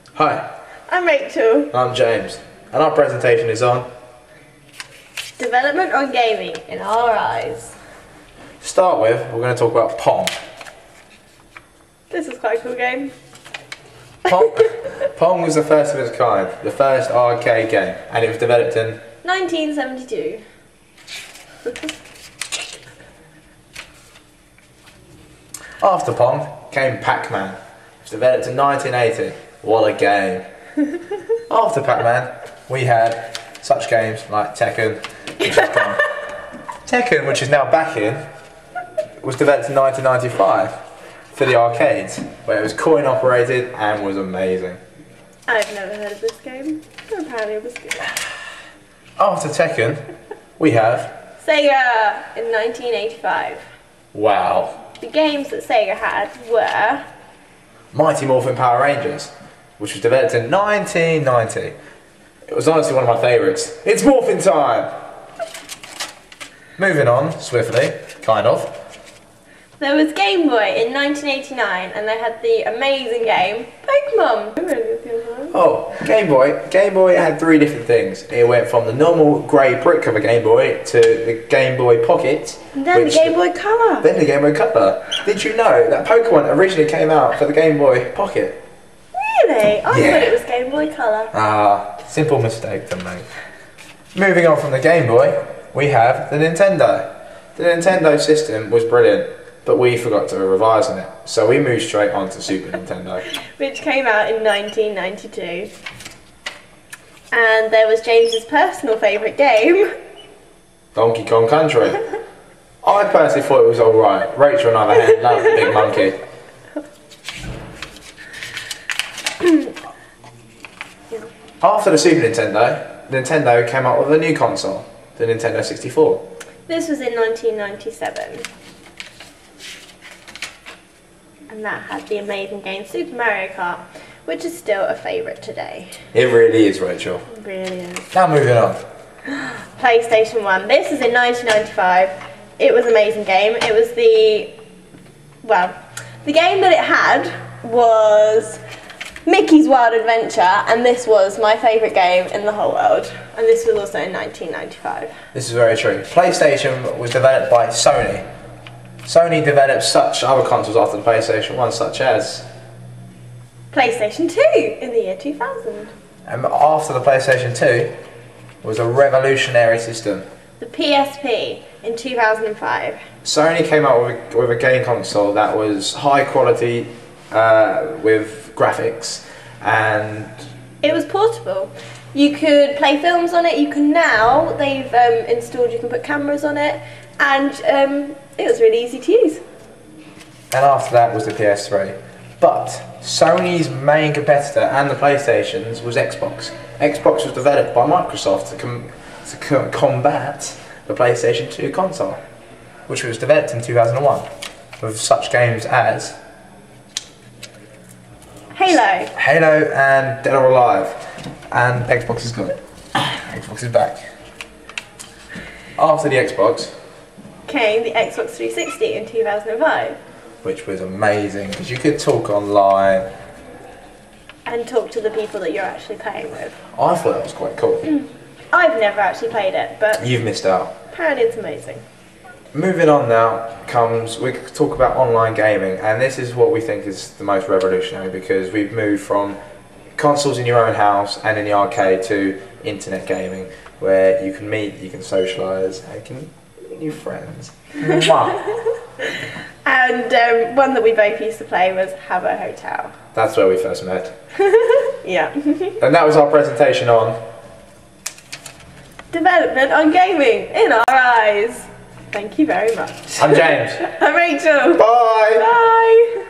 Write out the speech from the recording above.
Hi, I'm Rachel. I'm James, and our presentation is on Development on gaming in our eyes. To start with, we're going to talk about Pong. This is quite a cool game. Pong was the first of its kind, the first arcade game, and it was developed in 1972. After Pong came Pac-Man. It was developed in 1980. What a game. After Pac-Man, we had such games like Tekken, which is gone. Tekken, which is now back in, was developed in 1995 for the arcades, where it was coin operated and was amazing. I've never heard of this game, but apparently it was good. After Tekken, we have Sega in 1985. wow. The games that Sega had were Mighty Morphin Power Rangers, which was developed in 1990. It was honestly one of my favourites. It's morphin time! Moving on, swiftly, kind of. There was Game Boy in 1989, and they had the amazing game Pokemon. Oh, Game Boy. Game Boy had three different things. It went from the normal grey brick of a Game Boy to the Game Boy Pocket. And then the Game Boy Color. Then the Game Boy Color. Did you know that Pokemon originally came out for the Game Boy Pocket? Really? I thought it was Game Boy Color. Ah, simple mistake to make. Moving on from the Game Boy, we have the Nintendo. The Nintendo system was brilliant, but we forgot to revise on it, so we moved straight on to Super Nintendo. Which came out in 1992. And there was James's personal favourite game. Donkey Kong Country. I personally thought it was alright. Rachel, on the other hand, loved the big monkey. After the Super Nintendo, Nintendo came out with a new console, the Nintendo 64. This was in 1997. And that had the amazing game Super Mario Kart, which is still a favourite today. It really is, Rachel. It really is. Now moving on. PlayStation 1. This was in 1995. It was an amazing game. It was the game that it had was Mickey's Wild Adventure, and this was my favourite game in the whole world. And this was also in 1995. This is very true. PlayStation was developed by Sony. Sony developed such other consoles after the PlayStation 1, such as PlayStation 2 in the year 2000. And after the PlayStation 2 was a revolutionary system. The PSP in 2005. Sony came out with a game console that was high quality with graphics, and it was portable. You could play films on it. You can now, they've installed, you can put cameras on it, and it was really easy to use. And after that was the PS3. But Sony's main competitor and the PlayStation's was Xbox. Xbox was developed by Microsoft to combat the PlayStation 2 console, which was developed in 2001 with such games as Halo and Dead or Alive. And Xbox is gone. Xbox is back. After the Xbox came the Xbox 360 in 2005. Which was amazing because you could talk online and talk to the people that you're actually playing with. I thought that was quite cool. I've never actually played it, but you've missed out. Apparently it's amazing. Moving on now we talk about online gaming, and this is what we think is the most revolutionary because we've moved from consoles in your own house and in the arcade to internet gaming, where you can meet, you can socialise, and you can meet new friends. And one that we both used to play was Habbo Hotel. That's where we first met. Yeah. And that was our presentation on development on gaming in our eyes. Thank you very much. I'm James. I'm Rachel. Bye. Bye.